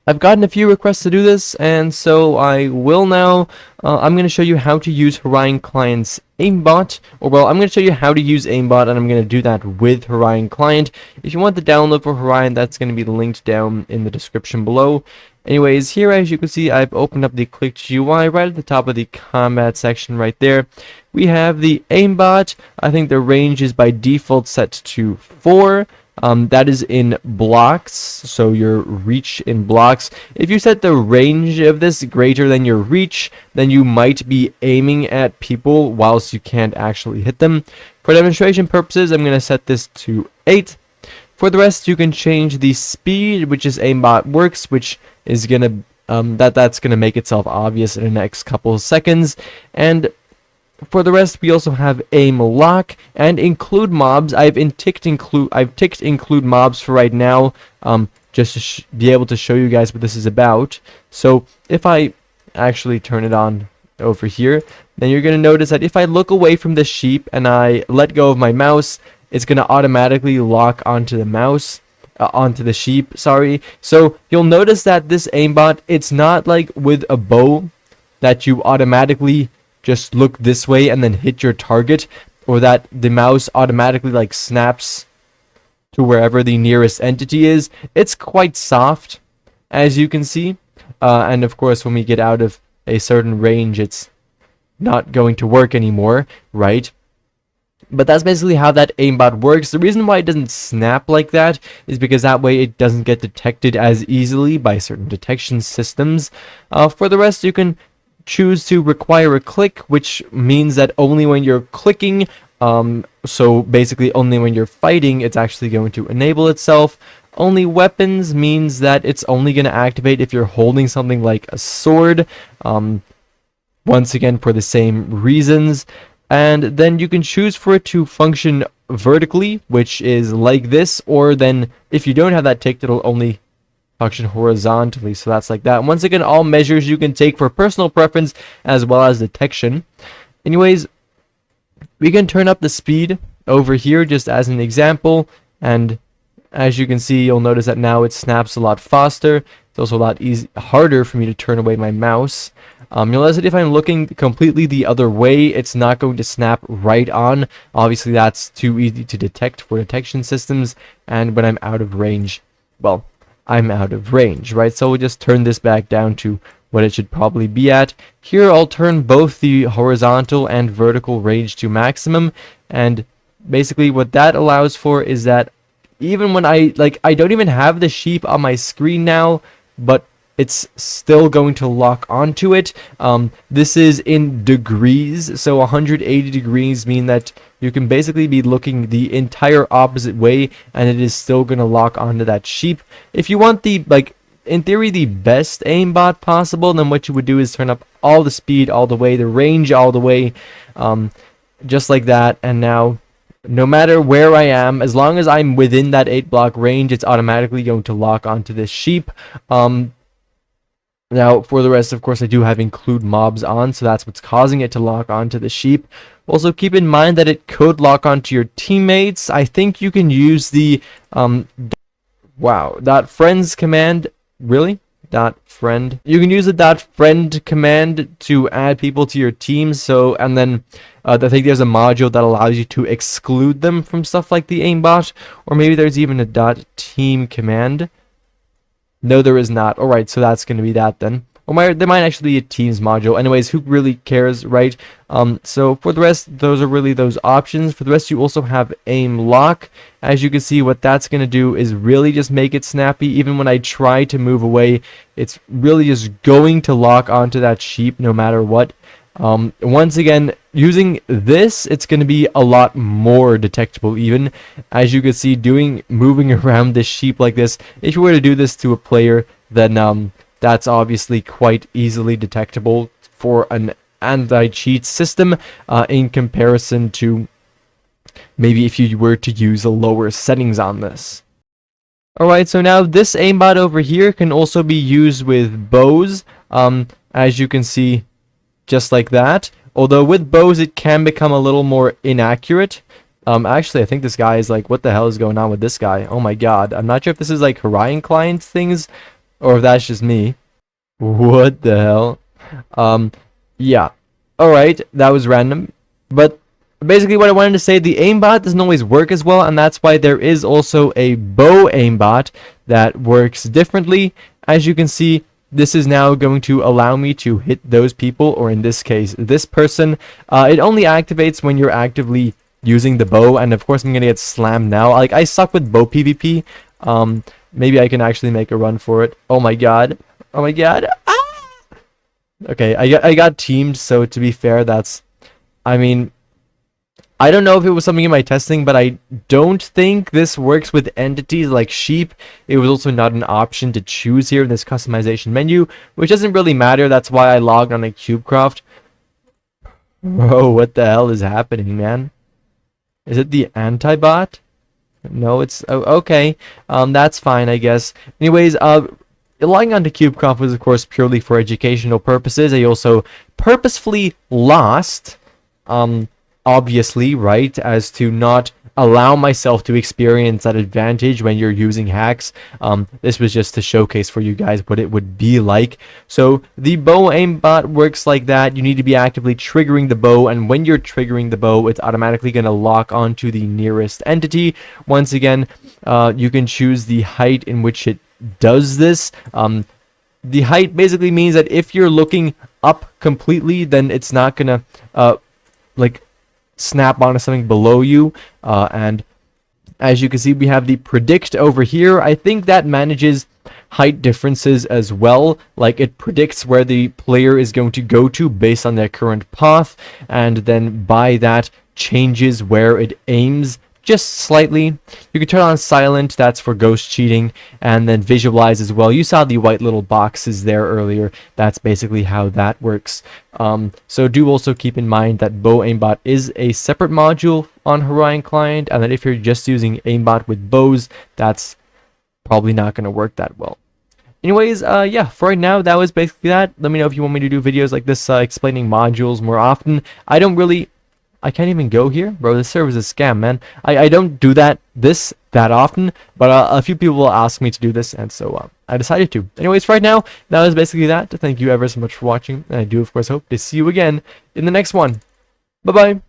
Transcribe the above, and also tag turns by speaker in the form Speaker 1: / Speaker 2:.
Speaker 1: I've gotten a few requests to do this, and so I will now. I'm going to show you how to use Horion Client's Aimbot, or well, I'm going to show you how to use Aimbot, and I'm going to do that with Horion Client. If you want the download for Horion, that's going to be linked down in the description below. Anyways, here as you can see, I've opened up the Clicked UI right at the top of the combat section right there. We have the Aimbot. I think the range is by default set to 4. That is in blocks, so your reach in blocks. If you set the range of this greater than your reach, then you might be aiming at people whilst you can't actually hit them. For demonstration purposes, I'm going to set this to 8. For the rest, you can change the speed, which is Aimbot works, which is going to that's going to make itself obvious in the next couple of seconds. And for the rest, we also have aim lock and include mobs. I've ticked include mobs for right now, just to be able to show you guys what this is about. So if I actually turn it on over here, then you're gonna notice that if I look away from the sheep and I let go of my mouse, it's gonna automatically lock onto the mouse. Onto the sheep, sorry. So you'll notice that this aimbot, it's not like with a bow that you automatically just look this way and then hit your target, or that the mouse automatically like snaps to wherever the nearest entity is. It's quite soft, as you can see, and of course when we get out of a certain range, it's not going to work anymore, right? But that's basically how that aimbot works. The reason why it doesn't snap like that is because that way it doesn't get detected as easily by certain detection systems. For the rest, you can choose to require a click, which means that only when you're clicking, so basically only when you're fighting, it's actually going to enable itself. Only weapons means that it's only going to activate if you're holding something like a sword, once again for the same reasons. And then you can choose for it to function vertically, which is like this, or then if you don't have that ticked, it'll only function horizontally, so that's like that. Once again, all measures you can take for personal preference as well as detection. Anyways, we can turn up the speed over here just as an example, and as you can see, you'll notice that now it snaps a lot faster. It's also a lot harder for me to turn away my mouse. You'll notice that if I'm looking completely the other way, it's not going to snap right on. Obviously, that's too easy to detect for detection systems, and when I'm out of range, well, I'm out of range, right? So we'll just turn this back down to what it should probably be at. Here, I'll turn both the horizontal and vertical range to maximum, and basically what that allows for is that even when I don't even have the sheep on my screen now, but it's still going to lock onto it. This is in degrees, so 180 degrees mean that you can basically be looking the entire opposite way, and it is still going to lock onto that sheep. If you want the, in theory, the best aimbot possible, then what you would do is turn up all the speed all the way, the range all the way, just like that, and now no matter where I am, as long as I'm within that 8 block range, it's automatically going to lock onto this sheep. Now, for the rest, of course, I do have include mobs on, so that's what's causing it to lock onto the sheep. Also, keep in mind that it could lock onto your teammates. I think you can use the, .friends command. Really? .friend. You can use the .friend command to add people to your team, so, and then I think there's a module that allows you to exclude them from stuff like the aimbot, or maybe there's even a .team command. No, there is not. Alright, so that's going to be that then. Or there might actually be a Teams module. Anyways, who really cares, right? So for the rest, those are really those options. For the rest, you also have aim lock. As you can see, what that's going to do is really just make it snappy. Even when I try to move away, it's really just going to lock onto that sheep no matter what. Once again, using this, it's going to be a lot more detectable even. As you can see, moving around this sheep like this, if you were to do this to a player, then that's obviously quite easily detectable for an anti-cheat system in comparison to maybe if you were to use a lower settings on this. Alright, so now this aimbot over here can also be used with bows, as you can see, just like that. Although with bows it can become a little more inaccurate. Actually, I think this guy is like, what the hell is going on with this guy? Oh my god. I'm not sure if this is like Horion Client things, or if that's just me. What the hell? Um, yeah. Alright, that was random. But basically what I wanted to say, the aimbot doesn't always work as well, and that's why there is also a bow aimbot that works differently. As you can see, this is now going to allow me to hit those people, or in this case, this person. It only activates when you're actively using the bow, and of course I'm gonna get slammed now. Like, I suck with bow PvP. Maybe I can actually make a run for it. Oh my god. Oh my god. Ah! Okay, I got teamed, so to be fair, that's... I mean, I don't know if it was something in my testing, but I don't think this works with entities like sheep. It was also not an option to choose here in this customization menu, which doesn't really matter. That's why I logged on a CubeCraft. Bro, what the hell is happening, man? Is it the anti-bot? No, it's... Oh, okay. That's fine, I guess. Anyways, logging onto CubeCraft was, of course, purely for educational purposes. I also purposefully lost... obviously, right, as to not allow myself to experience that advantage when you're using hacks. This was just to showcase for you guys what it would be like. So the bow aimbot works like that. You need to be actively triggering the bow, and when you're triggering the bow, it's automatically going to lock onto the nearest entity. Once again, you can choose the height in which it does this. The height basically means that if you're looking up completely, then it's not gonna like snap onto something below you. And as you can see, we have the predict over here. I think that manages height differences as well. Like, it predicts where the player is going to go to based on their current path, and then by that changes where it aims just slightly. You can turn on silent, that's for ghost cheating, and then visualize as well. You saw the white little boxes there earlier. That's basically how that works. So do also keep in mind that bow aimbot is a separate module on Horion Client, and that if you're just using aimbot with bows, that's probably not going to work that well. Anyways, yeah, for right now, that was basically that. Let me know if you want me to do videos like this explaining modules more often. I can't even go here, bro. This server is a scam, man. I don't do that often, but a few people will ask me to do this, and so I decided to. Anyways, for right now, that was basically that. Thank you ever so much for watching, and I do, of course, hope to see you again in the next one. Bye-bye.